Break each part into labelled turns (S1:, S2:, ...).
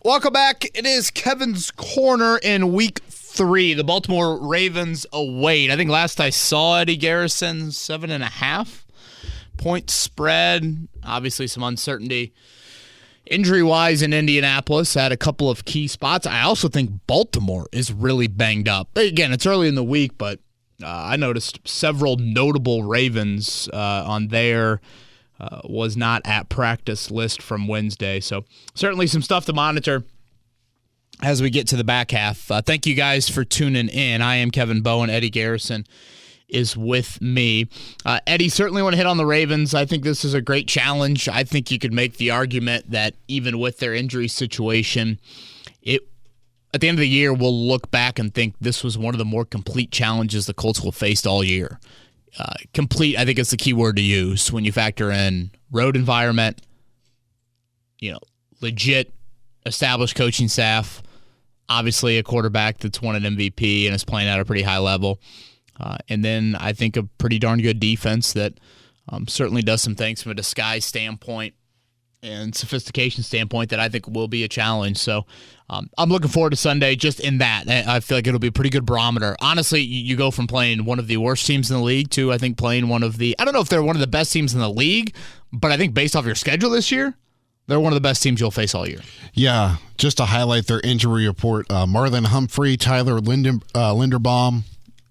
S1: Welcome back. It is Kevin's Corner in Week 3. The Baltimore Ravens await. I think last I saw Eddie Garrison, 7.5 point spread. Obviously some uncertainty injury-wise in Indianapolis. Had a couple of key spots. I also think Baltimore is really banged up. Again, it's early in the week, but I noticed several notable Ravens on there. Was not at practice list from Wednesday. So certainly some stuff to monitor as we get to the back half. Thank you guys for tuning in. I am Kevin Bowen. Eddie Garrison is with me. Eddie, certainly want to hit on the Ravens. I think this is a great challenge. I think you could make the argument that even with their injury situation, at the end of the year, we'll look back and think this was one of the more complete challenges the Colts will face all year. Complete, I think is the key word to use when you factor in road environment, legit established coaching staff, obviously a quarterback that's won an MVP and is playing at a pretty high level. And then I think a pretty darn good defense that certainly does some things from a disguise standpoint and sophistication standpoint that I think will be a challenge. So I'm looking forward to Sunday just in that. I feel like it'll be a pretty good barometer. Honestly, you go from playing one of the worst teams in the league to, I think, playing one of the, I don't know if they're one of the best teams in the league, but I think based off your schedule this year, they're one of the best teams you'll face all year.
S2: Yeah, just to highlight their injury report, Marlon Humphrey, Tyler Linderbaum,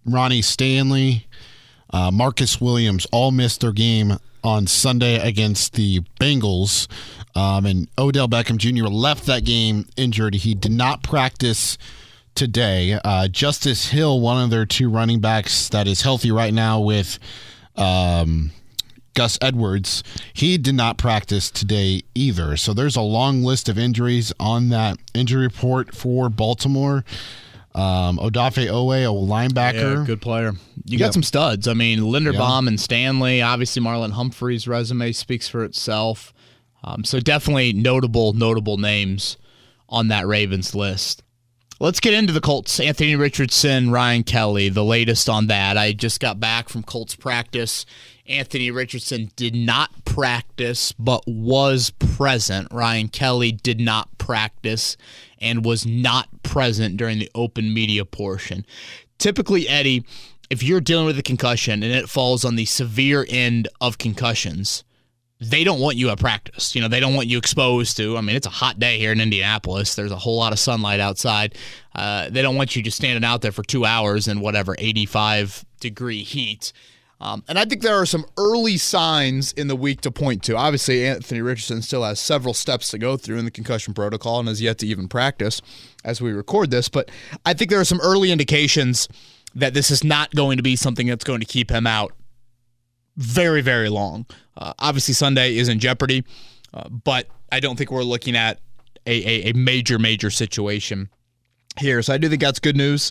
S2: Ronnie Stanley, Marcus Williams all missed their game on Sunday against the Bengals. And Odell Beckham Jr. left that game injured. He did not practice today. Justice Hill, one of their two running backs that is healthy right now with Gus Edwards, he did not practice today either. So there's a long list of injuries on that injury report for Baltimore. Odafe Owe, a linebacker.
S1: Yeah, good player. You got some studs. I mean, Linderbaum and Stanley. Obviously, Marlon Humphrey's resume speaks for itself. So definitely notable names on that Ravens list. Let's get into the Colts. Anthony Richardson, Ryan Kelly, the latest on that. I just got back from Colts practice. Anthony Richardson did not practice but was present. Ryan Kelly did not practice and was not present during the open media portion. Typically, Eddie, if you're dealing with a concussion and it falls on the severe end of concussions, they don't want you at practice. They don't want you exposed to, it's a hot day here in Indianapolis. There's a whole lot of sunlight outside. They don't want you just standing out there for 2 hours in 85-degree heat. And I think there are some early signs in the week to point to. Obviously, Anthony Richardson still has several steps to go through in the concussion protocol and has yet to even practice as we record this. But I think there are some early indications that this is not going to be something that's going to keep him out very, very long. Obviously, Sunday is in jeopardy, but I don't think we're looking at a major situation here. So I do think that's good news.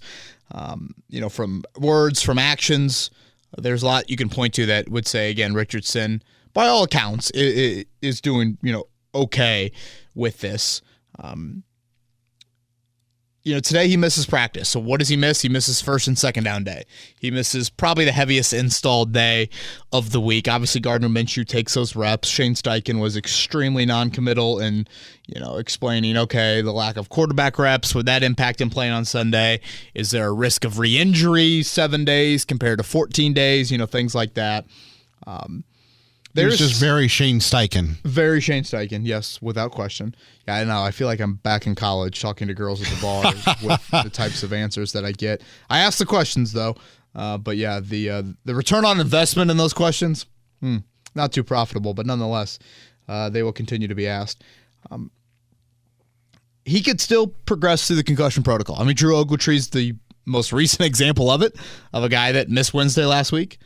S1: From words, from actions, there's a lot you can point to that would say, again, Richardson, by all accounts, is doing, okay with this. Today he misses practice. So what does he miss? He misses first and second down day. He misses probably the heaviest installed day of the week. Obviously, Gardner Minshew takes those reps. Shane Steichen was extremely non-committal in, explaining, okay, the lack of quarterback reps, would that impact him playing on Sunday? Is there a risk of re-injury 7 days compared to 14 days? Things like that.
S2: There's just very Shane Steichen.
S1: Very Shane Steichen, yes, without question. Yeah, I know. I feel like I'm back in college talking to girls at the bar with the types of answers that I get. I ask the questions, though. But yeah, the return on investment in those questions, not too profitable, but nonetheless, they will continue to be asked. He could still progress through the concussion protocol. Drew Ogletree's the most recent example of it, of a guy that missed Wednesday last week,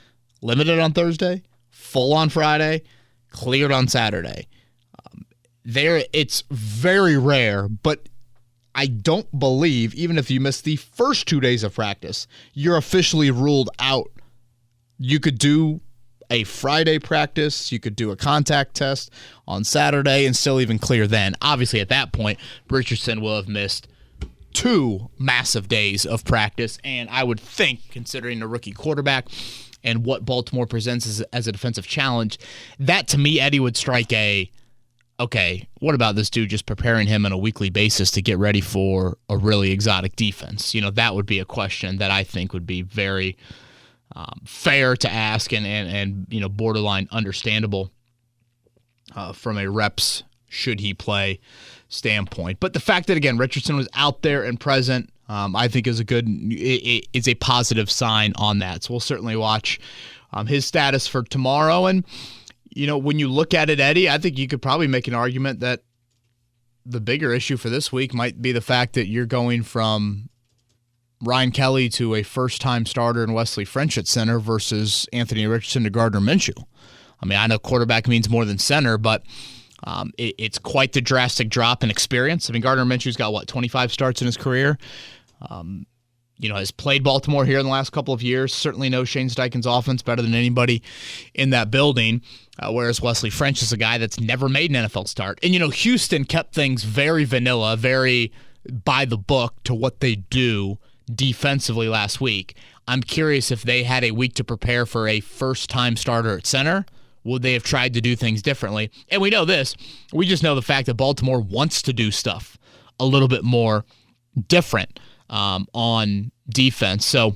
S1: limited on Thursday, full on Friday, cleared on Saturday. It's very rare, but I don't believe, even if you miss the first 2 days of practice, you're officially ruled out. You could do a Friday practice, you could do a contact test on Saturday and still even clear then. Obviously, at that point, Richardson will have missed 2 massive days of practice, and I would think, considering a rookie quarterback and what Baltimore presents as a defensive challenge, that to me, Eddie, would strike a okay, what about this dude just preparing him on a weekly basis to get ready for a really exotic defense? That would be a question that I think would be very fair to ask and borderline understandable from a reps should he play standpoint. But the fact that, again, Richardson was out there and present, I think is a positive sign on that. So we'll certainly watch his status for tomorrow. And, when you look at it, Eddie, I think you could probably make an argument that the bigger issue for this week might be the fact that you're going from Ryan Kelly to a first-time starter in Wesley French at center versus Anthony Richardson to Gardner Minshew. I mean, I know quarterback means more than center, but it's quite the drastic drop in experience. I mean, Gardner Minshew's got, 25 starts in his career. Has played Baltimore here in the last couple of years. Certainly knows Shane Steichen's offense better than anybody in that building, whereas Wesley French is a guy that's never made an NFL start. And, Houston kept things very vanilla, very by the book to what they do defensively last week. I'm curious if they had a week to prepare for a first-time starter at center. Would they have tried to do things differently? And we know this. We just know the fact that Baltimore wants to do stuff a little bit more different on defense. So,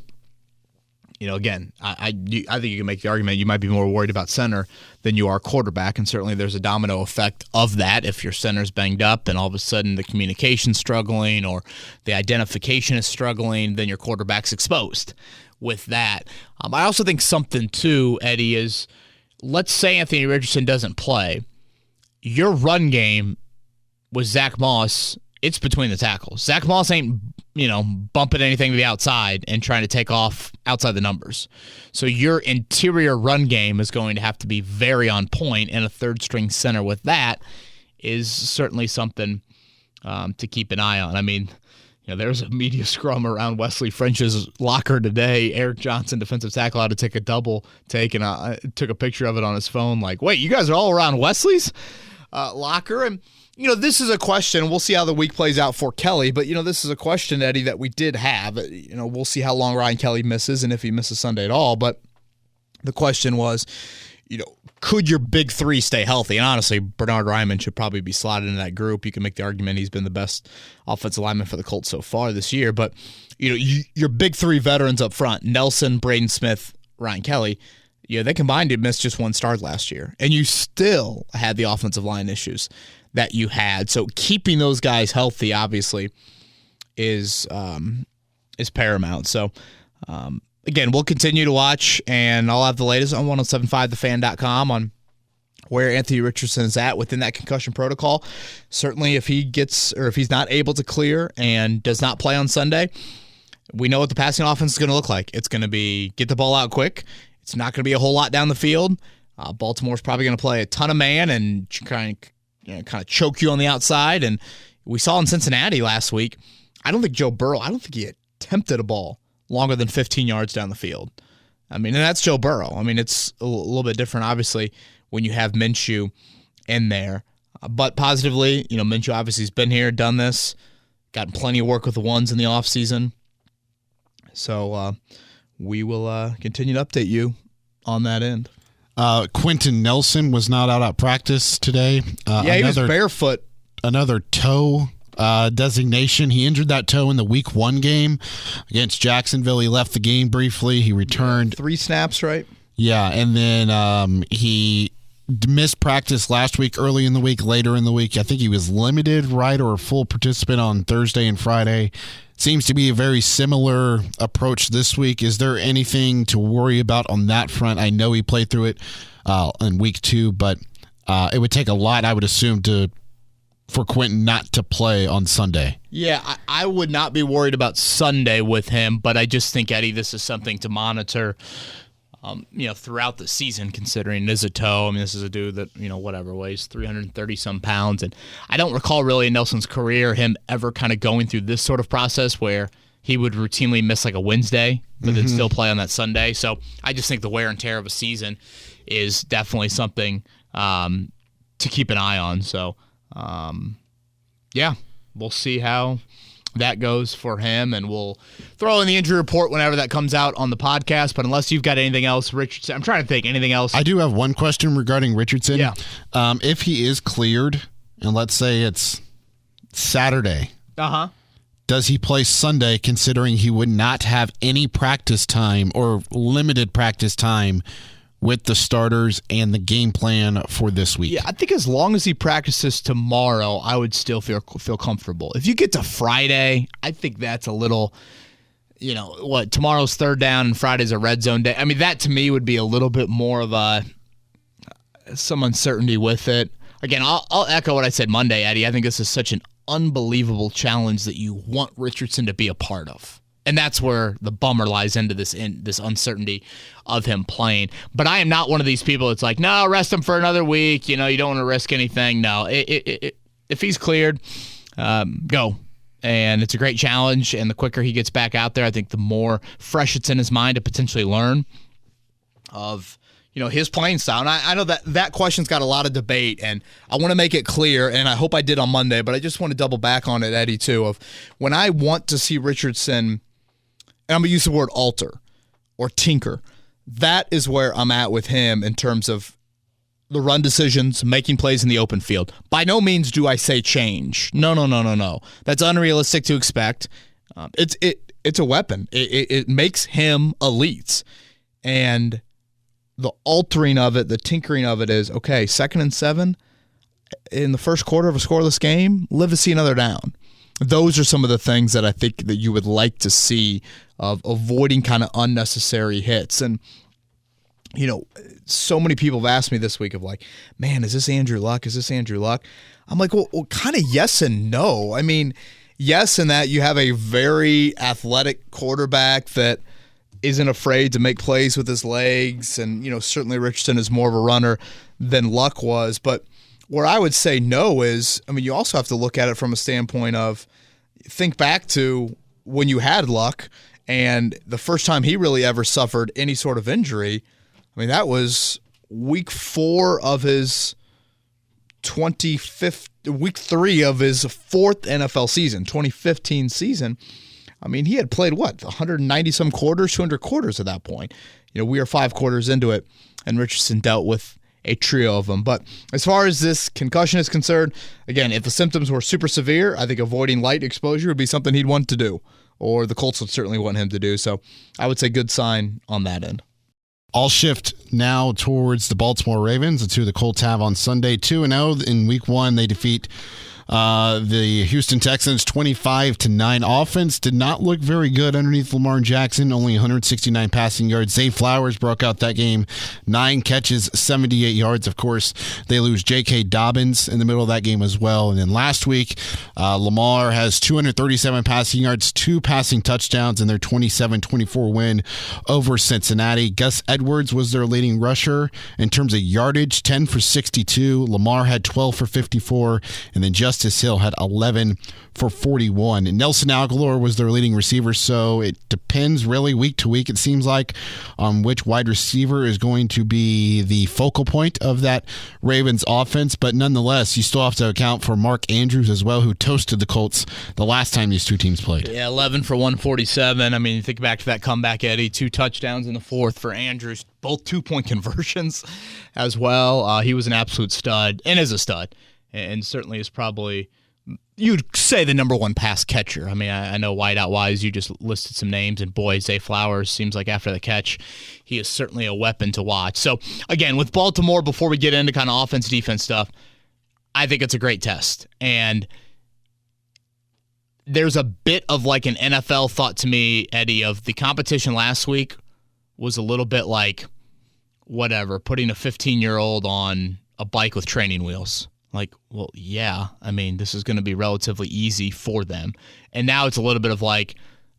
S1: again, I think you can make the argument you might be more worried about center than you are quarterback, and certainly there's a domino effect of that. If your center's banged up and all of a sudden the communication's struggling or the identification is struggling, then your quarterback's exposed with that. I also think something, too, Eddie, is let's say Anthony Richardson doesn't play. Your run game with Zach Moss, it's between the tackles. Zach Moss ain't, bumping anything to the outside and trying to take off outside the numbers. So your interior run game is going to have to be very on point, and a third-string center with that is certainly something to keep an eye on. I mean, there's a media scrum around Wesley French's locker today. Eric Johnson, defensive tackle, had to take a double take, and I took a picture of it on his phone. Like, wait, you guys are all around Wesley's locker? And this is a question. We'll see how the week plays out for Kelly, but, this is a question, Eddie, that we did have. We'll see how long Ryan Kelly misses and if he misses Sunday at all, but the question was, could your big three stay healthy? And honestly, Bernhard Raimann should probably be slotted in that group. You can make the argument he's been the best offensive lineman for the Colts so far this year, but, your big three veterans up front, Nelson, Braden Smith, Ryan Kelly, they combined to miss just one start last year, and you still had the offensive line issues that you had. So keeping those guys healthy, obviously, is paramount. So, again, we'll continue to watch, and I'll have the latest on 1075thefan.com on where Anthony Richardson is at within that concussion protocol. Certainly, if he's not able to clear and does not play on Sunday, we know what the passing offense is going to look like. It's going to be get the ball out quick. It's not going to be a whole lot down the field. Baltimore's probably going to play a ton of man and kind of choke you on the outside. And we saw in Cincinnati last week, I don't think he attempted a ball longer than 15 yards down the field. I mean, and that's Joe Burrow. I mean, it's a little bit different, obviously, when you have Minshew in there. But positively, Minshew obviously has been here, done this, gotten plenty of work with the ones in the offseason. So we will continue to update you on that end.
S2: Quentin Nelson was not out at practice today.
S1: He was barefoot.
S2: Another toe designation. He injured that toe in the Week 1 game against Jacksonville. He left the game briefly. He returned.
S1: 3 snaps, right?
S2: Yeah, and then he missed practice last week, early in the week, later in the week. I think he was limited, right, or a full participant on Thursday and Friday. Seems to be a very similar approach this week. Is there anything to worry about on that front? I know he played through it in Week 2, but it would take a lot, I would assume, for Quentin not to play on Sunday.
S1: Yeah, I would not be worried about Sunday with him, but I just think, Eddie, this is something to monitor throughout the season, considering it is a toe. I mean, this is a dude that, weighs 330-some pounds. And I don't recall really in Nelson's career him ever kind of going through this sort of process where he would routinely miss like a Wednesday, but then still play on that Sunday. So I just think the wear and tear of a season is definitely something to keep an eye on. So, we'll see how that goes for him, and we'll throw in the injury report whenever that comes out on the podcast. But unless you've got anything else, Richardson, I'm trying to think anything else.
S2: I do have one question regarding Richardson.
S1: Yeah.
S2: If he is cleared and let's say it's Saturday.
S1: Uh-huh.
S2: Does he play Sunday, considering he would not have any practice time or limited practice time with the starters and the game plan for this week?
S1: Yeah, I think as long as he practices tomorrow, I would still feel comfortable. If you get to Friday, I think that's a little, tomorrow's third down and Friday's a red zone day. I mean, that to me would be a little bit more of some uncertainty with it. Again, I'll echo what I said Monday, Eddie. I think this is such an unbelievable challenge that you want Richardson to be a part of. And that's where the bummer lies into this uncertainty of him playing. But I am not one of these people that's like, no, rest him for another week. You don't want to risk anything. No, if he's cleared, go. And it's a great challenge. And the quicker he gets back out there, I think the more fresh it's in his mind to potentially learn of his playing style. And I know that question's got a lot of debate, and I want to make it clear, and I hope I did on Monday, but I just want to double back on it, Eddie, too, of when I want to see Richardson, and I'm going to use the word alter or tinker, that is where I'm at with him in terms of the run decisions, making plays in the open field. By no means do I say change. No. That's unrealistic to expect. It's a weapon. It makes him elite. And the altering of it, the tinkering of it is, okay, 2nd and 7 in the first quarter of a scoreless game, live to see another down. Those are some of the things that I think that you would like to see, of avoiding kind of unnecessary hits. And, so many people have asked me this week of like, man, is this Andrew Luck? Is this Andrew Luck? I'm like, well, kind of yes and no. I mean, yes, in that you have a very athletic quarterback that isn't afraid to make plays with his legs, and certainly Richardson is more of a runner than Luck was. But where I would say no is, you also have to look at it from a standpoint of, think back to when you had Luck and the first time he really ever suffered any sort of injury. That was week 4 of his 25th, week 3 of his 4th NFL season, 2015 season. He had played, 190-some quarters, 200 quarters at that point. We are 5 quarters into it, and Richardson dealt with a trio of them. But as far as this concussion is concerned, again, if the symptoms were super severe, I think avoiding light exposure would be something he'd want to do, or the Colts would certainly want him to do. So I would say good sign on that end.
S2: I'll shift now towards the Baltimore Ravens. It's who the Colts have on Sunday. 2-0 in week 1. They defeat the Houston Texans 25-9. Offense did not look very good underneath Lamar Jackson. Only 169 passing yards. Zay Flowers broke out that game. 9 catches, 78 yards. Of course, they lose J.K. Dobbins in the middle of that game as well. And then last week, Lamar has 237 passing yards, 2 passing touchdowns in their 27-24 win over Cincinnati. Gus Edwards was their leading rusher in terms of yardage, 10 for 62. Lamar had 12 for 54. And then Justice Hill had 11 for 41. And Nelson Aguilar was their leading receiver, so it depends really week to week, it seems like, on which wide receiver is going to be the focal point of that Ravens offense. But nonetheless, you still have to account for Mark Andrews as well, who toasted the Colts the last time these two teams played.
S1: Yeah, 11 for 147. You think back to that comeback, Eddie, 2 touchdowns in the 4th for Andrews, both 2-point conversions as well. He was an absolute stud, and is a stud. And certainly is probably, you'd say, the number 1 pass catcher. I know wideout-wise you just listed some names, and boy, Zay Flowers seems like after the catch, he is certainly a weapon to watch. So, again, with Baltimore, before we get into kind of offense-defense stuff, I think it's a great test. And there's a bit of like an NFL thought to me, Eddie, of the competition last week was a little bit like, whatever, putting a 15-year-old on a bike with training wheels. Like, well, yeah, this is going to be relatively easy for them. And now it's a little bit of like,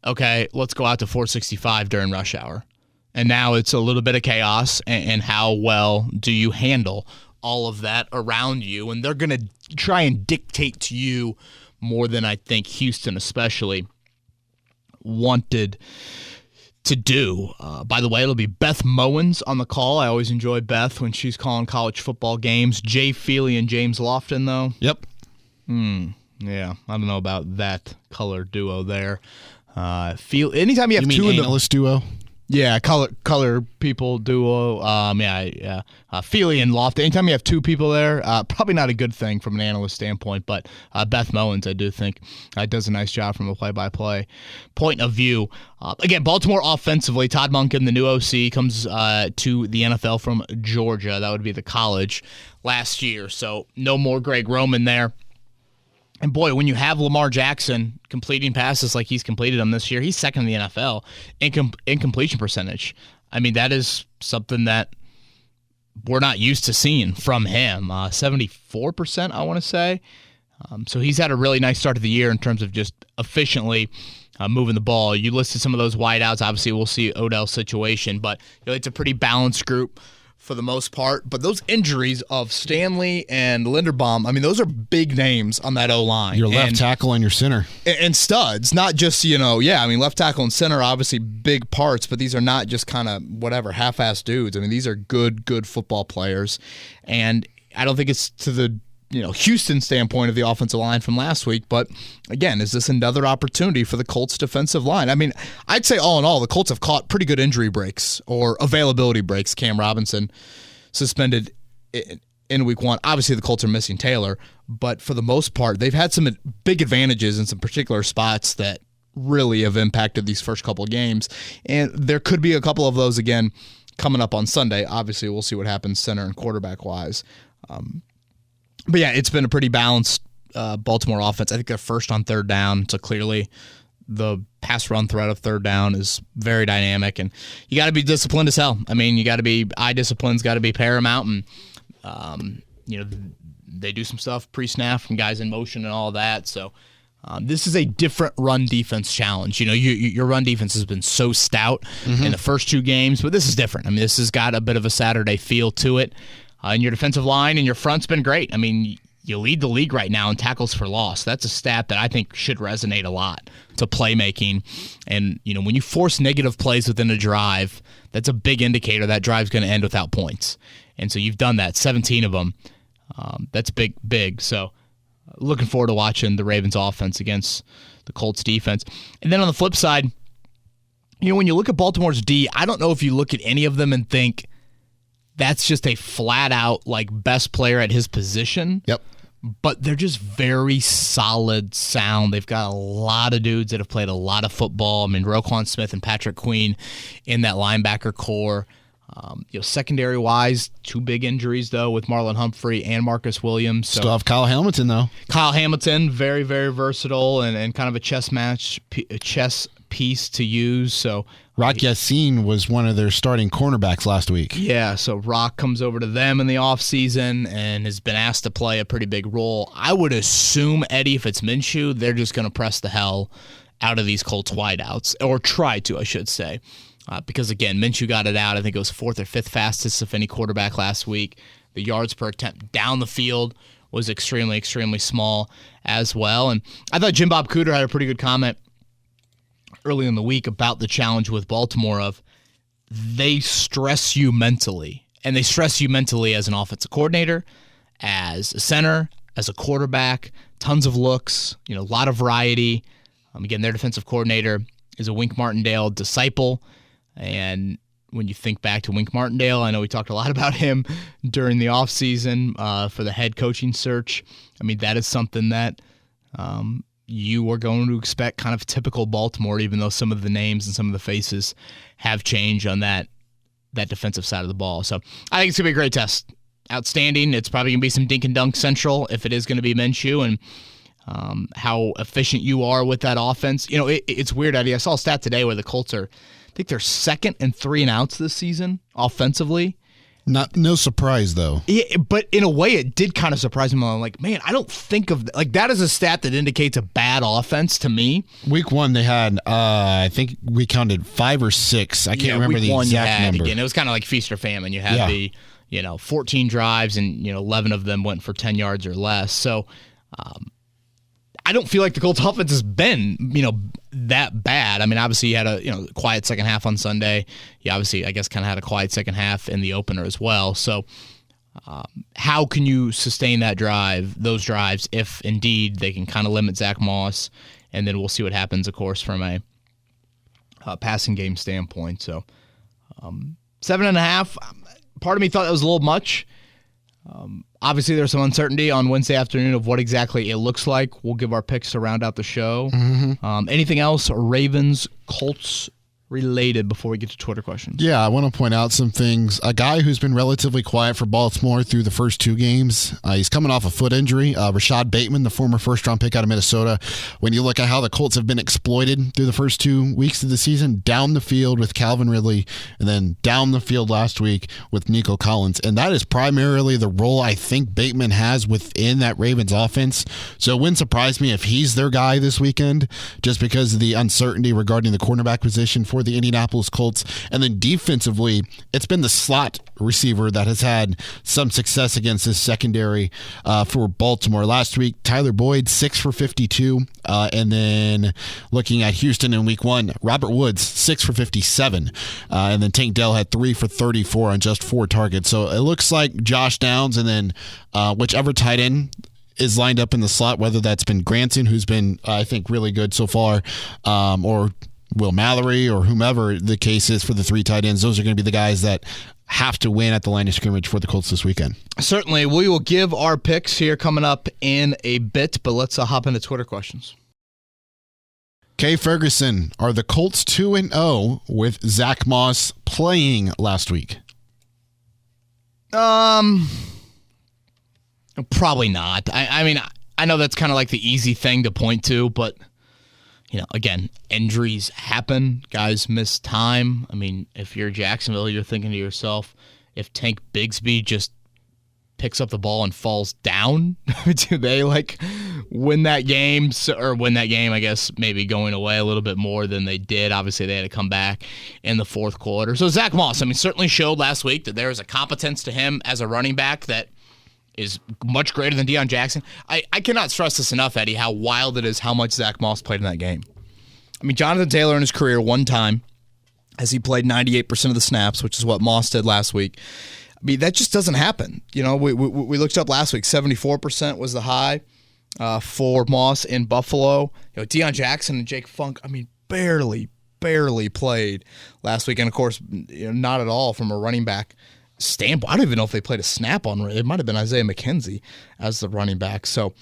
S1: okay, let's go out to 465 during rush hour. And now it's a little bit of chaos, and how well do you handle all of that around you? And they're going to try and dictate to you more than I think Houston especially wanted to do. By the way, it'll be Beth Mowens on the call. I always enjoy Beth when she's calling college football games. Jay Feely and James Lofton, though.
S2: Yep.
S1: Yeah, I don't know about that color duo there. Anytime you have
S2: two
S1: in
S2: analyst duo.
S1: Yeah, color people duo. Feely and Loft. Anytime you have two people there, probably not a good thing from an analyst standpoint. But Beth Mowens, I do think, does a nice job from a play-by-play point of view. Again, Baltimore offensively, Todd Monken, the new OC, comes to the NFL from Georgia. That would be the college last year. So no more Greg Roman there. And boy, when you have Lamar Jackson completing passes like he's completed them this year, he's second in the NFL in completion percentage. I mean, that is something that we're not used to seeing from him. 74%, I want to say. So he's had a really nice start to the year in terms of just efficiently moving the ball. You listed some of those wideouts. Obviously, we'll see Odell's situation, but it's a pretty balanced group for the most part. But those injuries of Stanley and Linderbaum, I mean, those are big names on that O-line.
S2: Your left tackle and your center.
S1: And studs, not just, left tackle and center are obviously big parts, but these are not just kind of whatever, half-ass dudes. I mean, these are good football players. And I don't think it's to the Houston standpoint of the offensive line from last week, but again, is this another opportunity for the Colts defensive line? I mean, I'd say all in all, the Colts have caught pretty good injury breaks or availability breaks. Cam Robinson suspended in week 1. Obviously, the Colts are missing Taylor, but for the most part, they've had some big advantages in some particular spots that really have impacted these first couple of games, and there could be a couple of those again coming up on Sunday. Obviously, we'll see what happens center and quarterback-wise. But yeah, it's been a pretty balanced Baltimore offense. I think they're first on third down, so clearly the pass run threat of third down is very dynamic, and you got to be disciplined as hell. I mean, you got to be eye discipline's got to be paramount, and they do some stuff pre-snap from guys in motion and all that. So this is a different run defense challenge. Your run defense has been so stout in the first 2 games, but this is different. I mean, this has got a bit of a Saturday feel to it. And your defensive line and your front's been great. I mean, you lead the league right now in tackles for loss. That's a stat that I think should resonate a lot to playmaking. And, when you force negative plays within a drive, that's a big indicator that drive's going to end without points. And so you've done that, 17 of them. That's big. So looking forward to watching the Ravens offense against the Colts defense. And then on the flip side, when you look at Baltimore's D, I don't know if you look at any of them and think, that's just a flat-out, best player at his position.
S2: Yep.
S1: But they're just very solid, sound. They've got a lot of dudes that have played a lot of football. I mean, Roquan Smith and Patrick Queen in that linebacker core. Secondary-wise, 2 big injuries, though, with Marlon Humphrey and Marcus Williams. So,
S2: still have Kyle Hamilton, though.
S1: Kyle Hamilton, very, very versatile and kind of a chess piece to use. So
S2: Rock Yassin was one of their starting cornerbacks last week.
S1: Yeah, so Rock comes over to them in the offseason and has been asked to play a pretty big role. I would assume, Eddie, if it's Minshew, they're just going to press the hell out of these Colts wideouts, or try to, I should say. Because, again, Minshew got it out. I think it was 4th or 5th fastest of any quarterback last week. The yards per attempt down the field was extremely, extremely small as well. And I thought Jim Bob Cooter had a pretty good comment early in the week about the challenge with Baltimore of they stress you mentally. And they stress you mentally as an offensive coordinator, as a center, as a quarterback, tons of looks, a lot of variety. Again, their defensive coordinator is a Wink Martindale disciple. And when you think back to Wink Martindale, I know we talked a lot about him during the offseason for the head coaching search. I mean, that is something that you are going to expect kind of typical Baltimore, even though some of the names and some of the faces have changed on that defensive side of the ball. So I think it's going to be a great test. Outstanding. It's probably going to be some dink and dunk central if it is going to be Minshew, and how efficient you are with that offense. It's weird, Eddie. I saw a stat today where the Colts are, I think they're second in 3 and outs this season offensively.
S2: No surprise, though.
S1: Yeah, but in a way, it did kind of surprise me. I'm like, man, I don't think of that as a stat that indicates a bad offense to me.
S2: Week 1, they had, I think we counted 5 or 6. I can't remember the exact number.
S1: Again, it was kind of like feast or famine. You had the 14 drives, and 11 of them went for 10 yards or less. So I don't feel like the Colts offense has been, that bad. I mean, obviously you had a, quiet second half on Sunday. You obviously, I guess, kind of had a quiet second half in the opener as well. So how can you sustain those drives, if indeed they can kind of limit Zach Moss? And then we'll see what happens, of course, from a passing game standpoint. So 7.5, part of me thought that was a little much. Obviously, there's some uncertainty on Wednesday afternoon of what exactly it looks like. We'll give our picks to round out the show. Anything else Ravens, Colts related before we get to Twitter questions?
S2: Yeah, I want to point out some things. A guy who's been relatively quiet for Baltimore through the first 2 games, he's coming off a foot injury. Rashad Bateman, the former first-round pick out of Minnesota. When you look at how the Colts have been exploited through the first 2 weeks of the season, down the field with Calvin Ridley, and then down the field last week with Nico Collins. And that is primarily the role I think Bateman has within that Ravens offense. So it wouldn't surprise me if he's their guy this weekend, just because of the uncertainty regarding the cornerback position for the Indianapolis Colts. And then defensively, it's been the slot receiver that has had some success against this secondary for Baltimore. Last week, Tyler Boyd, 6 for 52. And then looking at Houston in week 1, Robert Woods, 6 for 57. And then Tank Dell had 3 for 34 on just 4 targets. So it looks like Josh Downs and then whichever tight end is lined up in the slot, whether that's been Granson, who's been, I think, really good so far, or Will Mallory or whomever the case is for the 3 tight ends. Those are going to be the guys that have to win at the line of scrimmage for the Colts this weekend.
S1: Certainly. We will give our picks here coming up in a bit, but let's hop into Twitter questions.
S2: Kay Ferguson, are the Colts 2-0 with Zach Moss playing last week?
S1: Probably not. I mean, I know that's kind of like the easy thing to point to, but again, injuries happen. Guys miss time. I mean, if you're Jacksonville, you're thinking to yourself, if Tank Bigsby just picks up the ball and falls down, do they win that game? Or win that game, I guess, maybe going away a little bit more than they did. Obviously, they had to come back in the fourth quarter. So Zach Moss, certainly showed last week that there is a competence to him as a running back that is much greater than Deion Jackson. I cannot stress this enough, Eddie, how wild it is how much Zach Moss played in that game. Jonathan Taylor in his career one time, as he played 98% of the snaps, which is what Moss did last week. That just doesn't happen. We looked up last week, 74% was the high for Moss in Buffalo. Deion Jackson and Jake Funk, barely played last week. And, of course, not at all from a running back standpoint. I don't even know if they played a snap on it. It might have been Isaiah McKenzie as the running back. So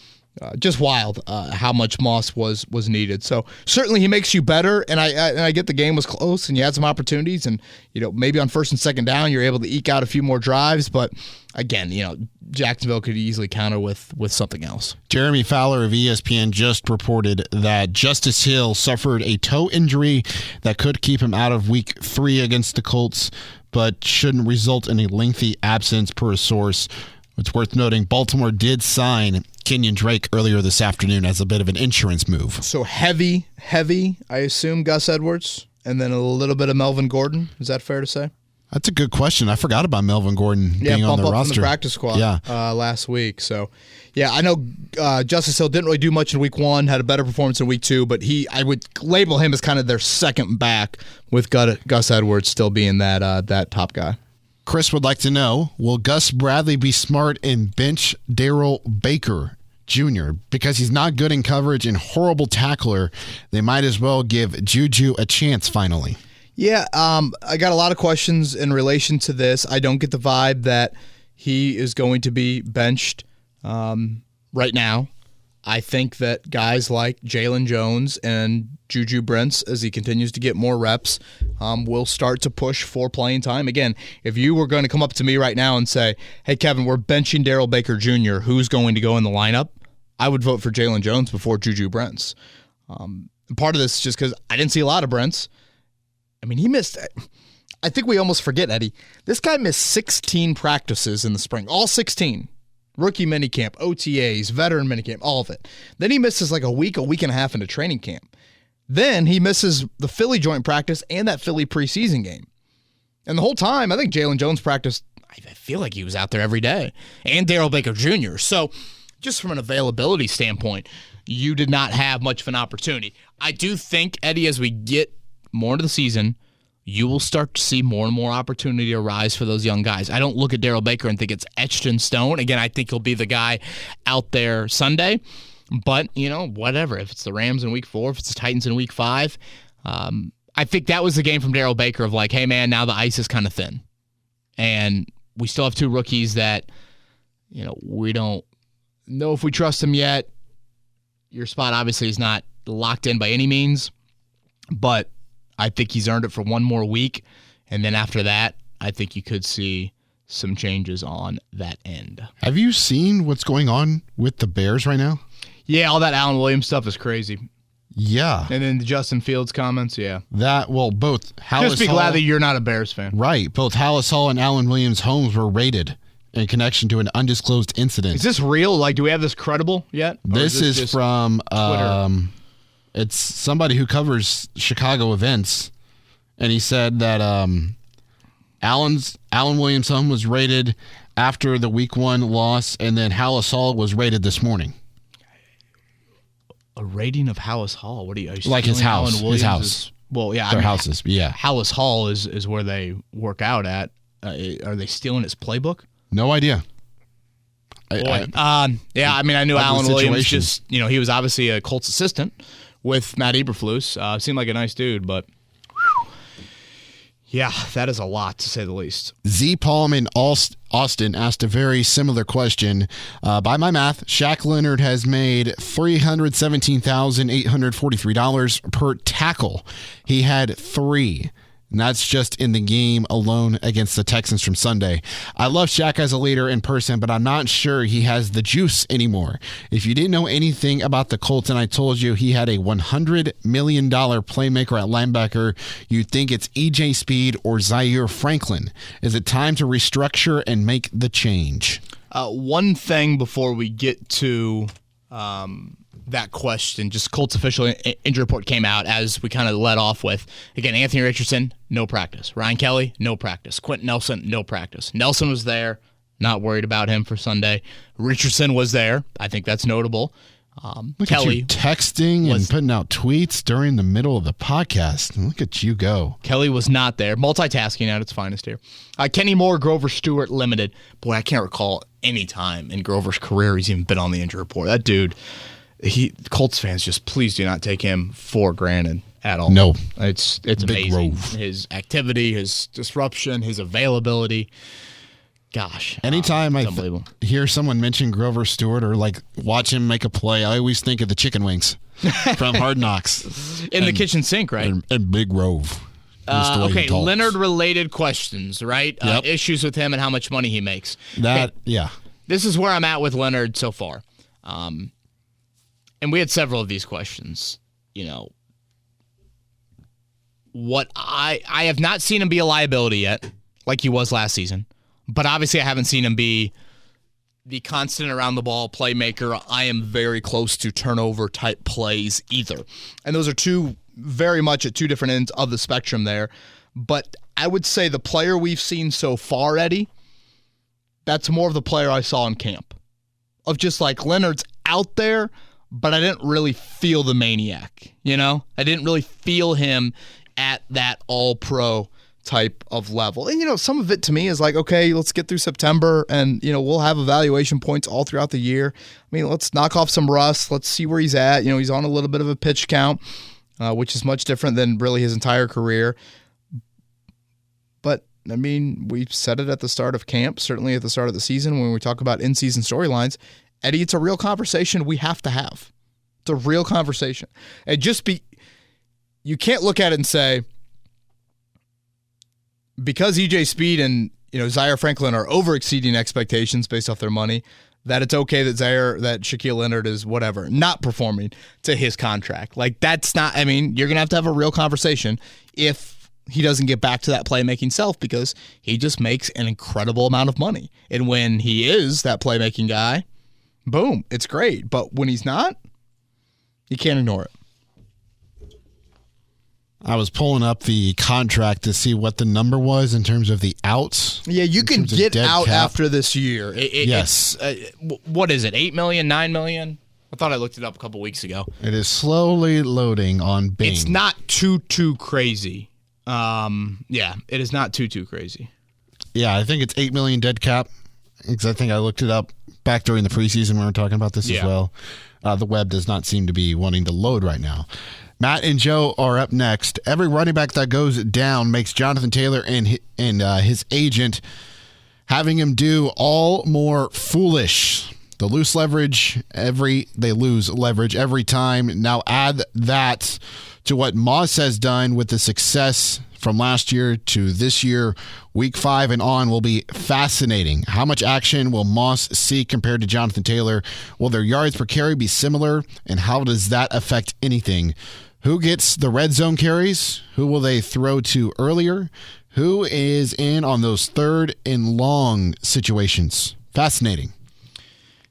S1: just wild how much Moss was needed. So certainly he makes you better, and I get the game was close and you had some opportunities, and maybe on first and second down you're able to eke out a few more drives, but again, Jacksonville could easily counter with something else.
S2: Jeremy Fowler of ESPN just reported that Justice Hill suffered a toe injury that could keep him out of week 3 against the Colts, but shouldn't result in a lengthy absence per a source. It's worth noting Baltimore did sign Kenyon Drake earlier this afternoon as a bit of an insurance move.
S1: So heavy, I assume, Gus Edwards, and then a little bit of Melvin Gordon. Is that fair to say?
S2: That's a good question. I forgot about Melvin Gordon being on the roster.
S1: From the practice squad last week. So, I know Justice Hill didn't really do much in week 1, had a better performance in week 2, but I would label him as kind of their second back, with Gus Edwards still being that top guy.
S2: Chris would like to know, will Gus Bradley be smart and bench Darrell Baker Jr.? Because he's not good in coverage and horrible tackler, they might as well give Juju a chance finally.
S1: Yeah, I got a lot of questions in relation to this. I don't get the vibe that he is going to be benched right now. I think that guys like Jalen Jones and Juju Brents, as he continues to get more reps, will start to push for playing time. Again, if you were going to come up to me right now and say, hey, Kevin, we're benching Darrell Baker Jr., who's going to go in the lineup? I would vote for Jalen Jones before Juju Brents. Part of this is just because I didn't see a lot of Brents. He missed – I think we almost forget, Eddie. This guy missed 16 practices in the spring, all 16. Rookie minicamp, OTAs, veteran minicamp, all of it. Then he misses a week and a half into training camp. Then he misses the Philly joint practice and that Philly preseason game. And the whole time, I think Jalen Jones practiced, I feel like he was out there every day. And Darrell Baker Jr. So just from an availability standpoint, you did not have much of an opportunity. I do think, Eddie, as we get more into the season, you will start to see more and more opportunity arise for those young guys. I don't look at Darrell Baker and think it's etched in stone. Again, I think he'll be the guy out there I But, whatever. If it's the Rams in week 4, if it's the Titans in week 5, I think that was the game from Darryl Baker of like, hey, man, now the ice is kind of thin. And we still have two rookies that, we don't know if we trust them yet. Your spot obviously is not locked in by any means, but I think he's earned it for one more week. And then after that, I think you could see some changes on that end.
S2: Have you seen what's going on with the Bears right now?
S1: Yeah, all that Alan Williams stuff is crazy.
S2: Yeah.
S1: And then the Justin Fields comments, yeah.
S2: Both Hallis
S1: Just be glad that you're not a Bears fan.
S2: Right. Both Hallis Hall and Alan Williams' homes were raided in connection to an undisclosed incident.
S1: Is this real? Like, do we have this credible yet?
S2: This is from
S1: Twitter?
S2: It's somebody who covers Chicago events, and he said that Alan Williams' home was raided after the Week 1 loss, and then Hallis Hall was raided this morning.
S1: A raiding of Hallis Hall? What are you
S2: like his house? His house.
S1: Well, yeah,
S2: their houses. Yeah,
S1: Hallis Hall is where they work out at. Are they stealing his playbook?
S2: No idea.
S1: I knew Alan Williams. Just he was obviously a Colts assistant with Matt Eberflus. Seemed like a nice dude, but yeah, that is a lot to say the least.
S2: Z. Palm in Austin asked a very similar question. By my math, Shaq Leonard has made $317,843 per tackle. He had 3. And that's just in the game alone against the Texans from Sunday. I love Shaq as a leader in person, but I'm not sure he has the juice anymore. If you didn't know anything about the Colts and I told you he had a $100 million playmaker at linebacker, you'd think it's E.J. Speed or Zaire Franklin. Is it time to restructure and make the change?
S1: One thing before we get to that question, just Colts official injury report came out as we kind of led off with. Again, Anthony Richardson, no practice. Ryan Kelly, no practice. Quentin Nelson, no practice. Nelson was there, not worried about him for Sunday. Richardson was there. I think that's notable.
S2: Kelly at you texting and putting out tweets during the middle of the podcast. Look at you go.
S1: Kelly was not there. Multitasking at its finest here. Kenny Moore, Grover Stewart, limited. Boy, I can't recall any time in Grover's career he's even been on the injury report. That dude... Colts fans, just please do not take him for granted at all.
S2: No.
S1: It's amazing. His activity, his disruption, his availability. Gosh.
S2: Anytime I hear someone mention Grover Stewart or watch him make a play, I always think of the chicken wings from Hard Knocks.
S1: In the kitchen sink, right?
S2: And Big Rove.
S1: Okay, Leonard-related questions, right?
S2: Yep.
S1: Issues with him and how much money he makes.
S2: Yeah.
S1: This is where I'm at with Leonard so far. And we had several of these questions. What I have not seen him be a liability yet, like he was last season. But obviously I haven't seen him be the constant around the ball playmaker. I am very close to turnover type plays either. And those are very much at two different ends of the spectrum there. But I would say the player we've seen so far, Eddie, that's more of the player I saw in camp. Of just Leonard's out there, but I didn't really feel the maniac, I didn't really feel him at that all-pro type of level. And, some of it to me is okay, let's get through September and, we'll have evaluation points all throughout the year. I mean, let's knock off some rust. Let's see where he's at. He's on a little bit of a pitch count, which is much different than really his entire career. But, I mean, we've said it at the start of camp, certainly at the start of the season when we talk about in-season storylines. Eddie, it's a real conversation we have to have. It's a real conversation. And you can't look at it and say, because EJ Speed and Zaire Franklin are over-exceeding expectations based off their money, that it's okay that Shaquille Leonard is not performing to his contract. That's not, you're going to have a real conversation if he doesn't get back to that playmaking self, because he just makes an incredible amount of money. And when he is that playmaking guy, boom, it's great. But when he's not, you can't ignore it.
S2: I was pulling up the contract to see what the number was in terms of the outs.
S1: Yeah, you can get out
S2: cap.
S1: after this year.
S2: Yes.
S1: What is it, $8 million, $9 million? I thought I looked it up a couple weeks ago.
S2: It is slowly loading on Bing.
S1: It's not too crazy. Yeah, it is not too crazy.
S2: Yeah, I think it's $8 million dead cap, because I think I looked it up back during the preseason when we were talking about this as well. The web does not seem to be wanting to load right now. Matt and Joe are up next. Every running back that goes down makes Jonathan Taylor and his agent having him do all more foolish. The loose leverage, they lose leverage every time. Now add that to what Moss has done with the success from last year to this year. Week 5 and on will be fascinating. How much action will Moss see compared to Jonathan Taylor? Will their yards per carry be similar? And how does that affect anything? Who gets the red zone carries? Who will they throw to earlier? Who is in on those 3rd and long situations? Fascinating.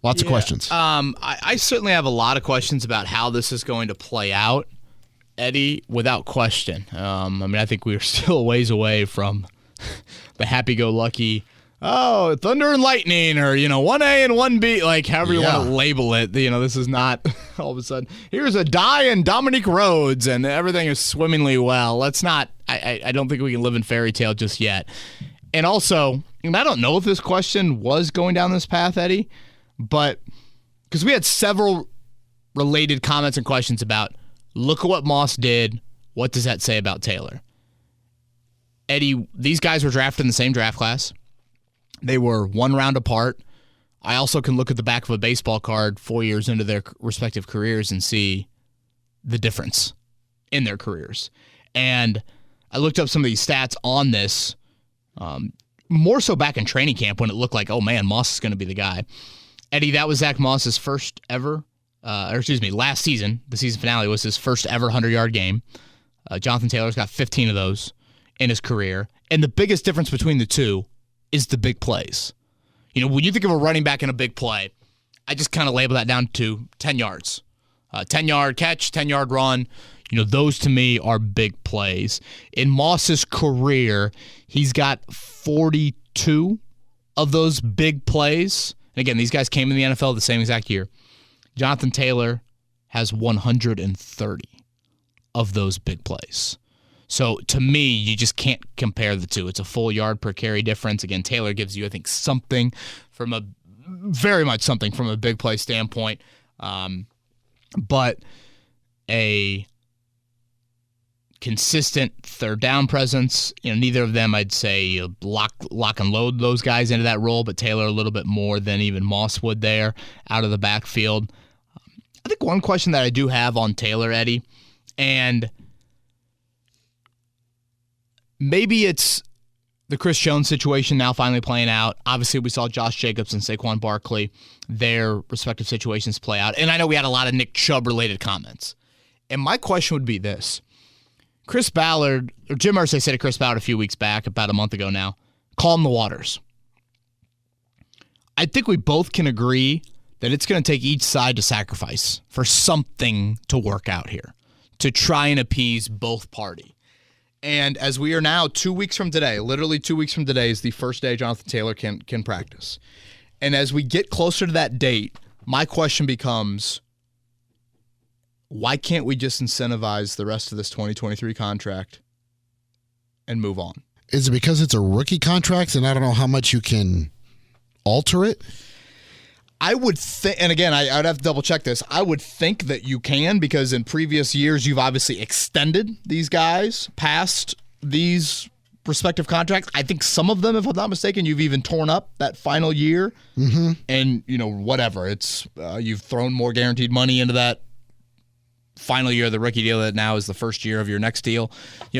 S2: Lots of questions.
S1: I certainly have a lot of questions about how this is going to play out, Eddie, without question. I think we're still a ways away from the happy-go-lucky, thunder and lightning, or, 1A and 1B, like however you want to label it. This is not all of a sudden, here's a die in Dominique Rhodes, and everything is swimmingly well. Let's not, I don't think we can live in fairy tale just yet. And also, I don't know if this question was going down this path, Eddie, but because we had several related comments and questions about, look at what Moss did. What does that say about Taylor? Eddie, these guys were drafted in the same draft class. They were 1 round apart. I also can look at the back of a baseball card 4 years into their respective careers and see the difference in their careers. And I looked up some of these stats on this, more so back in training camp when it looked like, oh man, Moss is going to be the guy. Eddie, that was Zach Moss's first ever, last season. The season finale was his first ever 100-yard game. Jonathan Taylor's got 15 of those in his career. And the biggest difference between the two is the big plays. When you think of a running back in a big play, I just kind of label that down to 10 yards. 10-yard catch, 10-yard run. Those to me are big plays. In Moss's career, he's got 42 of those big plays. And again, these guys came in the NFL the same exact year. Jonathan Taylor has 130 of those big plays. So to me, you just can't compare the two. It's a full yard per carry difference. Again, Taylor gives you, I think, very much something from a big play standpoint. But a consistent third down presence, neither of them, I'd say, lock and load those guys into that role, but Taylor a little bit more than even Moss would there out of the backfield. I think one question that I do have on Taylor, Eddie, and maybe it's the Chris Jones situation now finally playing out. Obviously, we saw Josh Jacobs and Saquon Barkley, their respective situations play out. And I know we had a lot of Nick Chubb-related comments. And my question would be this. Chris Ballard, or Jim Irsay said to Chris Ballard a few weeks back, about a month ago now, calm the waters. I think we both can agree that it's going to take each side to sacrifice for something to work out here, to try and appease both parties. And as we are now 2 weeks from today, literally 2 weeks from today is the first day Jonathan Taylor can practice. And as we get closer to that date, my question becomes, why can't we just incentivize the rest of this 2023 contract and move on?
S2: Is it because it's a rookie contract and I don't know how much you can alter it?
S1: I would think, and again, I'd have to double check this. I would think that you can, because in previous years, you've obviously extended these guys past these respective contracts. I think some of them, if I'm not mistaken, you've even torn up that final year.
S2: Mm-hmm.
S1: And, whatever. It's you've thrown more guaranteed money into that final year of the rookie deal that now is the first year of your next deal.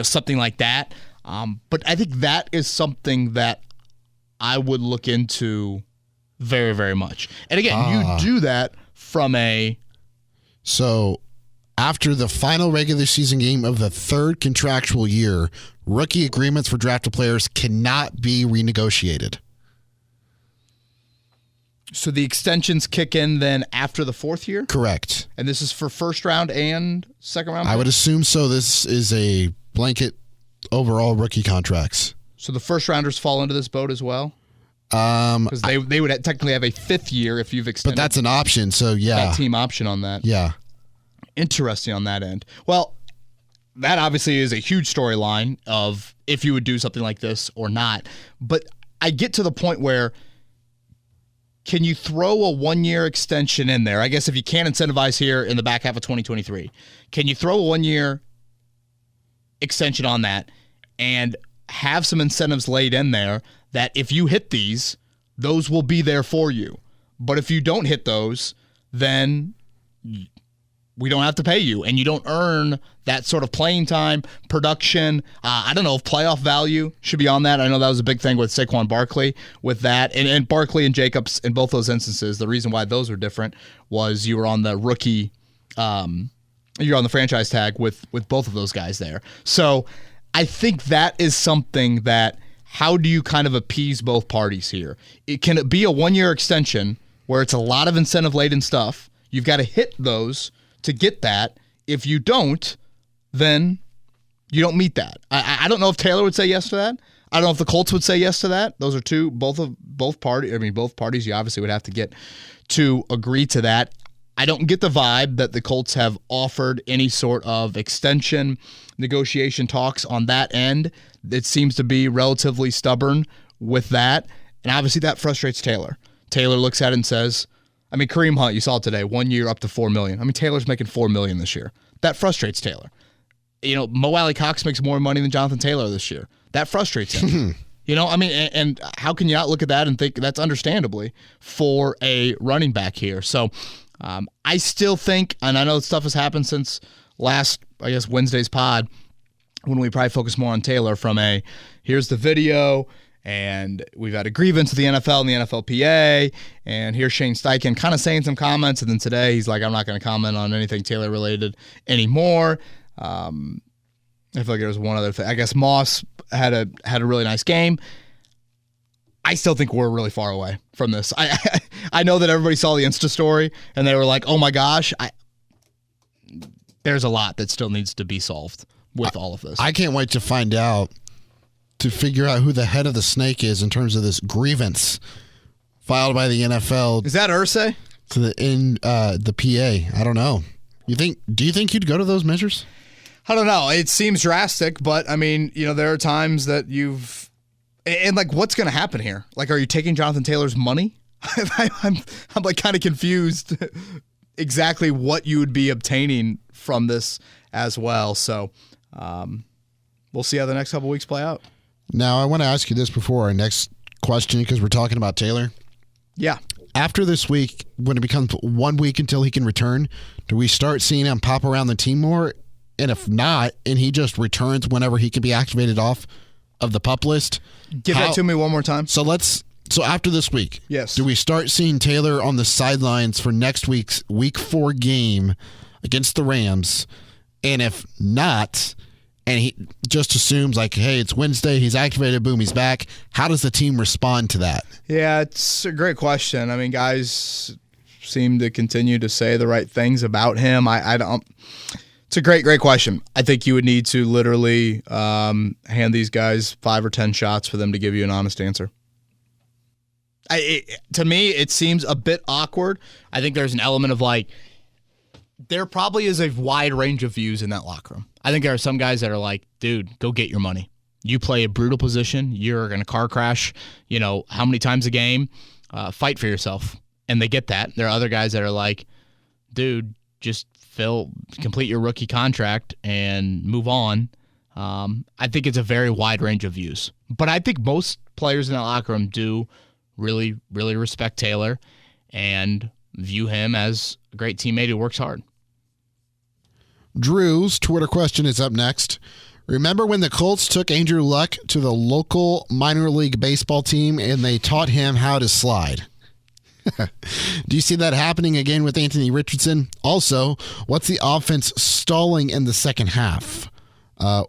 S1: Something like that. But I think that is something that I would look into very, very much. And again, you do that from a...
S2: So, after the final regular season game of the third contractual year, rookie agreements for drafted players cannot be renegotiated.
S1: So the extensions kick in then after the fourth year?
S2: Correct.
S1: And this is for first round and second round?
S2: I would assume so. This is a blanket overall rookie contracts.
S1: So the first rounders fall into this boat as well? Because they would technically have a fifth year if you've extended.
S2: But that's an option, so yeah.
S1: That team option on that.
S2: Yeah.
S1: Interesting on that end. Well, that obviously is a huge storyline of if you would do something like this or not. But I get to the point where
S3: can you throw a 1-year extension in there? I guess if you can't incentivize here in the back half of 2023, can you throw a 1-year extension on that and have some incentives laid in there that if you hit these, those will be there for you. But if you don't hit those, then we don't have to pay you, and you don't earn that sort of playing time, production. I don't know if playoff value should be on that. I know that was a big thing with Saquon Barkley with that. And Barkley and Jacobs, in both those instances, the reason why those were different was you were on the rookie, you're on the franchise tag with both of those guys there. So I think that is something that, how do you kind of appease both parties here? Can it be a 1-year extension where it's a lot of incentive-laden stuff? You've got to hit those to get that. If you don't, then you don't meet that. I don't know if Taylor would say yes to that. I don't know if the Colts would say yes to that. Those are both parties you obviously would have to get to agree to that. I don't get the vibe that the Colts have offered any sort of extension negotiation talks on that end. It seems to be relatively stubborn with that. And obviously that frustrates Taylor. Taylor looks at it and says, I mean, Kareem Hunt, you saw it today, 1 year up to $4 million. I mean, Taylor's making $4 million this year. That frustrates Taylor. You know, Mo Alley Cox makes more money than Jonathan Taylor this year. That frustrates him. You know, I mean, and how can you not look at that and think that's understandably for a running back here? So I still think, and I know stuff has happened since last, I guess, Wednesday's pod, when we probably focus more on Taylor from a, here's the video, and we've had a grievance with the NFL and the NFLPA, and here's Shane Steichen kind of saying some comments, and then today he's like, I'm not going to comment on anything Taylor-related anymore. I feel like there was one other thing. I guess Moss had a really nice game. I still think we're really far away from this. I know that everybody saw the Insta story, and they were like, oh my gosh. There's a lot that still needs to be solved with all of this.
S2: I can't wait to find out, to figure out who the head of the snake is in terms of this grievance filed by the NFL.
S3: Is that Irsay?
S2: To the PA. I don't know. Do you think you'd go to those measures?
S3: I don't know. It seems drastic, but I mean, you know, there are times that and like, what's going to happen here? Like, are you taking Jonathan Taylor's money? I'm like kind of confused exactly what you would be obtaining from this as well. So we'll see how the next couple weeks play out.
S2: Now, I want to ask you this before our next question, because we're talking about Taylor.
S3: Yeah.
S2: After this week, when it becomes 1 week until he can return, do we start seeing him pop around the team more? And if not, and he just returns whenever he can be activated off of the PUP list?
S3: Give that to me one more time.
S2: So after this week,
S3: yes,
S2: do we start seeing Taylor on the sidelines for next week's Week 4 game against the Rams? And if not, and he just assumes like, hey, it's Wednesday, he's activated, boom, he's back, how does the team respond to that?
S3: Yeah, it's a great question. I mean, guys seem to continue to say the right things about him. I don't. It's a great question. I think you would need to literally hand these guys 5 or 10 shots for them to give you an honest answer. To me, it seems a bit awkward. I think there's an element of like, there probably is a wide range of views in that locker room. I think there are some guys that are like, dude, go get your money. You play a brutal position. You're going to car crash, you know, how many times a game? Fight for yourself. And they get that. There are other guys that are like, dude, just complete your rookie contract and move on. I think it's a very wide range of views. But I think most players in that locker room do really, really respect Taylor and view him as a great teammate who works hard.
S2: Drew's Twitter question is up next. Remember when the Colts took Andrew Luck to the local minor league baseball team and they taught him how to slide? Do you see that happening again with Anthony Richardson? Also, what's the offense stalling in the second half?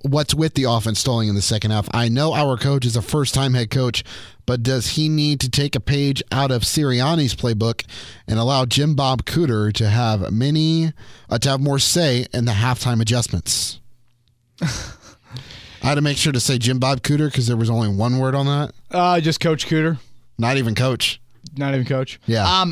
S2: What's with the offense stalling in the second half? I know our coach is a first-time head coach, but does he need to take a page out of Sirianni's playbook and allow Jim Bob Cooter to have more say in the halftime adjustments? I had to make sure to say Jim Bob Cooter because there was only one word on that.
S3: Just Coach Cooter.
S2: Not even coach.
S3: Not even coach.
S2: Yeah.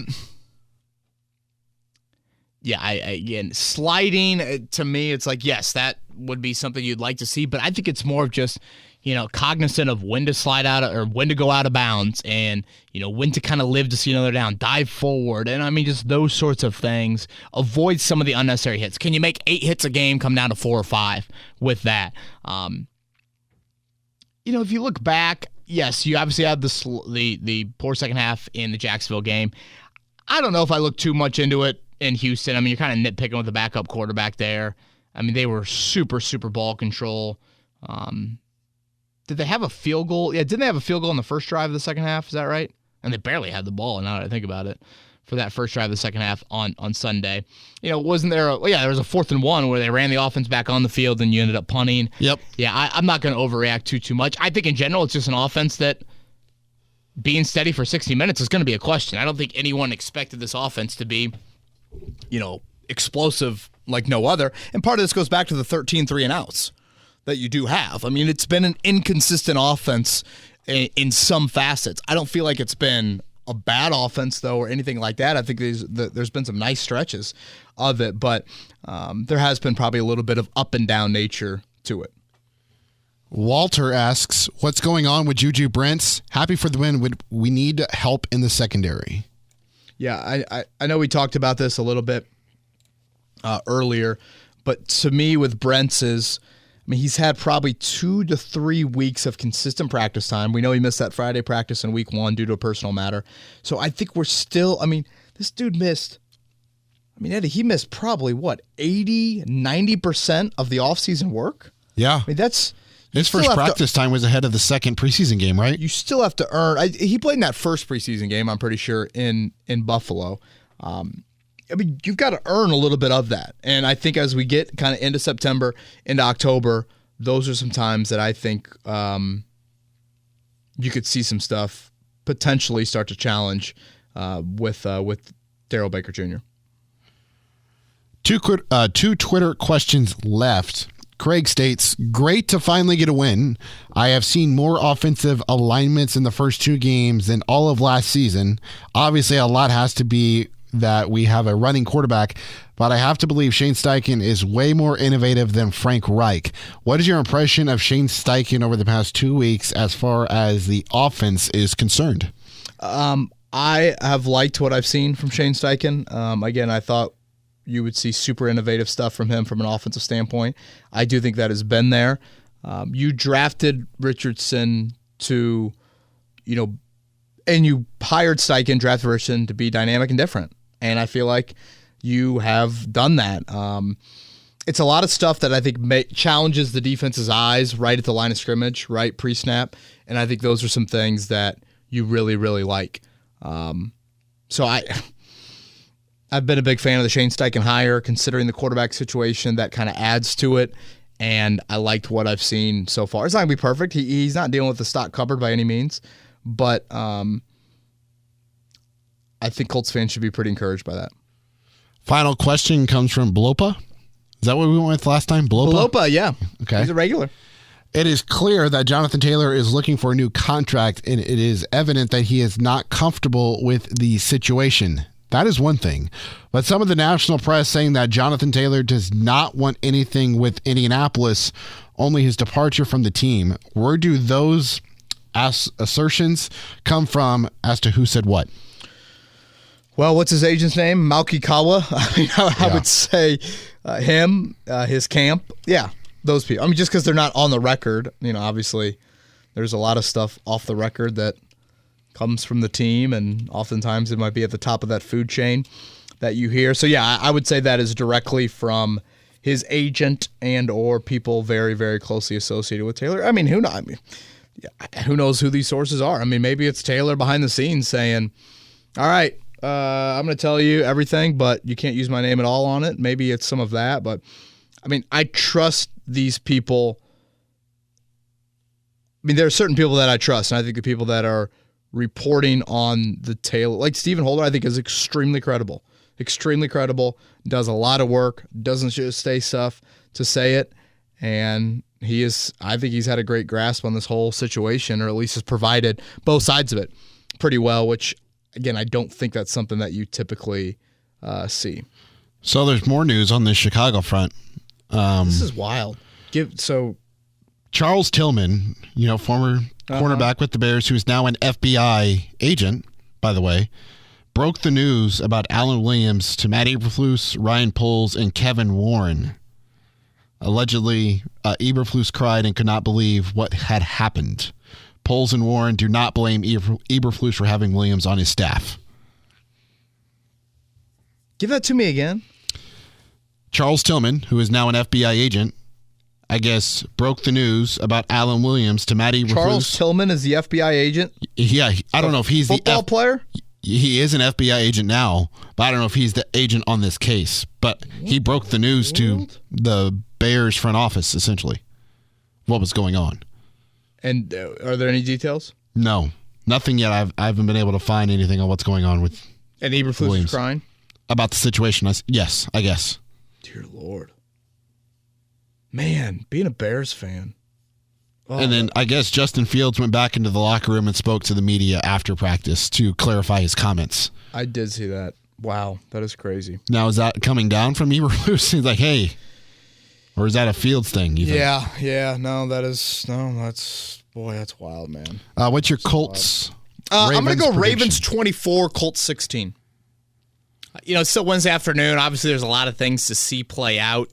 S3: Yeah, again, sliding, to me, it's like, yes, that would be something you'd like to see, but I think it's more of just,
S1: cognizant of when to slide out or when to go out of bounds and, when to kind of live to see another down, dive forward. And I mean, just those sorts of things. Avoid some of the unnecessary hits. Can you make 8 hits a game come down to 4 or 5 with that? If you look back, yes, you obviously had the poor second half in the Jacksonville game. I don't know if I look too much into it in Houston. I mean, you're kind of nitpicking with the backup quarterback there. I mean, they were super, super ball control. Did they have a field goal? Yeah, didn't they have a field goal in the first drive of the second half? Is that right? And they barely had the ball, now that I think about it, for that first drive of the second half on Sunday. Wasn't there there was a 4th and 1 where they ran the offense back on the field and you ended up punting.
S2: Yep.
S1: Yeah, I'm not going to overreact too much. I think in general it's just an offense that being steady for 60 minutes is going to be a question. I don't think anyone expected this offense to be, explosive like no other. And part of this goes back to the 13 3-and-outs that you do have. I mean, it's been an inconsistent offense in some facets. I don't feel like it's been a bad offense, though, or anything like that. I think there's been some nice stretches of it, but there has been probably a little bit of up and down nature to it.
S2: Walter asks, what's going on with Juju Brents? Happy for the win. We need help in the secondary.
S3: Yeah, I know we talked about this a little bit earlier, but to me with Brents he's had probably 2 to 3 weeks of consistent practice time. We know he missed that Friday practice in week 1 due to a personal matter. So I think we're still, this dude missed, Eddie, he missed probably 80, 90% of the offseason work?
S2: Yeah.
S3: That's...
S2: His first practice time was ahead of the second preseason game, right?
S3: You still have to earn. He played in that first preseason game, I'm pretty sure, in Buffalo. You've got to earn a little bit of that. And I think as we get kind of into September, into October, those are some times that I think you could see some stuff potentially start to challenge with Darrell Baker Jr.
S2: Two Twitter questions left. Craig states, great to finally get a win. I have seen more offensive alignments in the first 2 games than all of last season. Obviously, a lot has to be that we have a running quarterback, but I have to believe Shane Steichen is way more innovative than Frank Reich. What is your impression of Shane Steichen over the past 2 weeks as far as the offense is concerned?
S3: I have liked what I've seen from Shane Steichen. Again, I thought you would see super innovative stuff from him from an offensive standpoint. I do think that has been there. You drafted Richardson to, and you hired Steichen, drafted Richardson to be dynamic and different. And I feel like you have done that. It's a lot of stuff that I think challenges the defense's eyes right at the line of scrimmage, right pre-snap. And I think those are some things that you really, really like. So I've been a big fan of the Shane Steichen hire, considering the quarterback situation. That kind of adds to it, and I liked what I've seen so far. It's not going to be perfect. He's not dealing with the stock cupboard by any means, but I think Colts fans should be pretty encouraged by that.
S2: Final question comes from Blopa. Is that what we went with last time?
S3: Blopa, yeah.
S2: Okay.
S3: He's a regular.
S2: It is clear that Jonathan Taylor is looking for a new contract, and it is evident that he is not comfortable with the situation. That is one thing. But some of the national press saying that Jonathan Taylor does not want anything with Indianapolis, only his departure from the team. Where do those assertions come from as to who said what?
S3: Well, what's his agent's name? Malki Kawa. I would say him, his camp. Yeah, those people. Just because they're not on the record, obviously there's a lot of stuff off the record that comes from the team, and oftentimes it might be at the top of that food chain that you hear. So yeah, I would say that is directly from his agent and or people very, very closely associated with Taylor. Who knows who these sources are? Maybe it's Taylor behind the scenes saying, all right, I'm going to tell you everything, but you can't use my name at all on it. Maybe it's some of that, but I trust these people. There are certain people that I trust, and I think the people that are reporting on the Taylor, like Stephen Holder, I think is extremely credible, does a lot of work, doesn't just say stuff to say it. And I think he's had a great grasp on this whole situation, or at least has provided both sides of it pretty well, which again, I don't think that's something that you typically see. So
S2: there's more news on the Chicago front.
S3: This is wild.
S2: Charles Tillman, former cornerback with the Bears, who is now an FBI agent, by the way, broke the news about Alan Williams to Matt Eberflus, Ryan Poles, and Kevin Warren. Allegedly, Eberflus cried and could not believe what had happened. Poles and Warren do not blame Eberflus for having Williams on his staff.
S3: Give that to me again.
S2: Charles Tillman, who is now an FBI agent, I guess, broke the news about Alan Williams to Matt Eberflus.
S3: Charles Tillman is the FBI agent?
S2: Yeah, I don't know if he's the
S3: football player?
S2: He is an FBI agent now, but I don't know if he's the agent on this case. But he broke the news to the Bears front office, essentially, what was going on. And
S3: are there any details?
S2: No, nothing yet. I haven't been able to find anything on what's going on with
S3: And Eberflus is crying?
S2: About the situation. Yes, I guess.
S3: Dear Lord. Man, being a Bears fan. Oh.
S2: And then I guess Justin Fields went back into the locker room and spoke to the media after practice to clarify his comments.
S3: I did see that. Wow, that is crazy.
S2: Now, is that coming down from Eberflus? He's like, hey, or is that a Fields thing? You think?
S3: Yeah. No, that's wild, man.
S2: What's your Colts?
S3: I'm going to go
S2: prediction?
S3: Ravens 24, Colts 16.
S1: It's still Wednesday afternoon. Obviously, there's a lot of things to see play out.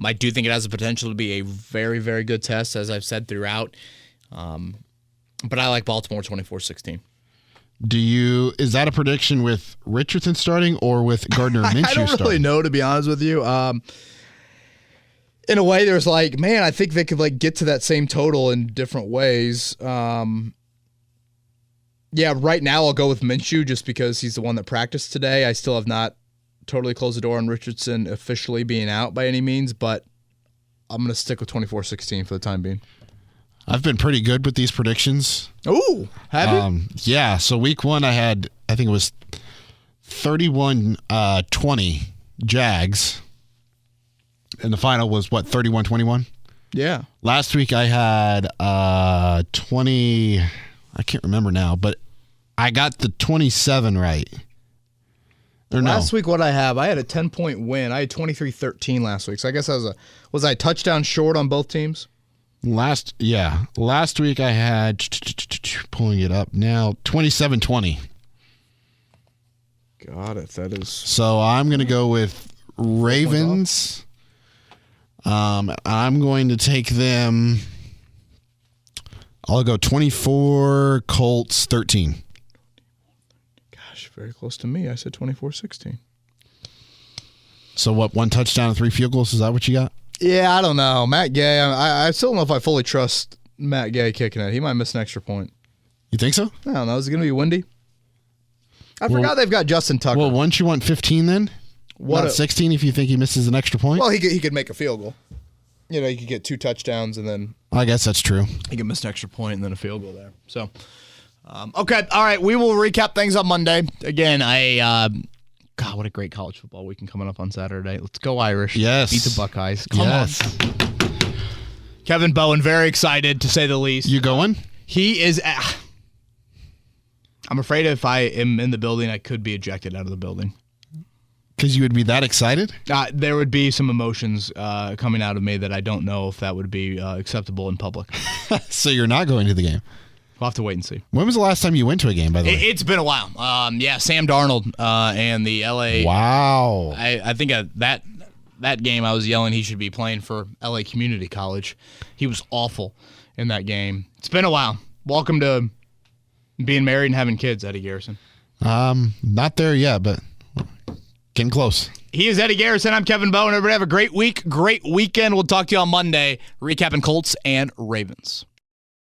S1: I do think it has the potential to be a very, very good test, as I've said throughout. But I like Baltimore 24-16.
S2: Is that a prediction with Richardson starting or with Gardner Minshew starting?
S3: I don't really know, to be honest with you. In a way, there's I think they could get to that same total in different ways. Yeah, right now I'll go with Minshew just because he's the one that practiced today. I still have not totally closed the door on Richardson officially being out by any means, but I'm going to stick with 24-16 for the time being.
S2: I've been pretty good with these predictions.
S3: Ooh, have you?
S2: Yeah, so week one I think it was 31-20 Jags, and the final was, 31-21?
S3: Yeah.
S2: Last week I had 20, I can't remember now, but I got the 27 right.
S3: Last week, what I had a 10-point win. I had 23-13 last week. So I guess was I a touchdown short on both teams?
S2: Last week I had, pulling it up now, 27-20.
S3: Got it. That is.
S2: So I'm going to go with Ravens. I'm going to take them. I'll go 24, Colts 13.
S3: Gosh, very close to me. I said 24-16.
S2: So what, one touchdown and 3 field goals? Is that what you got?
S3: Yeah, I don't know. Matt Gay, I still don't know if I fully trust Matt Gay kicking it. He might miss an extra point.
S2: You think so?
S3: I don't know. Is it going to be windy? I forgot they've got Justin Tucker.
S2: Well, wouldn't you want 15 then? Not 16 if you think he misses an extra point?
S3: Well, he could make a field goal. He could get 2 touchdowns and then...
S2: I guess that's true.
S3: He could miss an extra point and then a field goal there. So, okay. All right. We will recap things on Monday. Again, God, what a great college football weekend coming up on Saturday. Let's go Irish.
S2: Yes.
S3: Beat the Buckeyes. Come on. Kevin Bowen, very excited to say the least.
S2: You going?
S3: He is... I'm afraid if I am in the building, I could be ejected out of the building.
S2: Because you would be that excited?
S3: There would be some emotions coming out of me that I don't know if that would be acceptable in public.
S2: So you're not going to the game?
S3: We'll have to wait and see.
S2: When was the last time you went to a game, by the way?
S3: It's been a while. Sam Darnold and the L.A.
S2: Wow.
S3: I think that game I was yelling he should be playing for L.A. Community College. He was awful in that game. It's been a while. Welcome to being married and having kids, Eddie Garrison.
S2: Not there yet, but getting close.
S3: He is Eddie Garrison. I'm Kevin Bowen. Everybody have a great week, great weekend. We'll talk to you on Monday, recapping Colts and Ravens.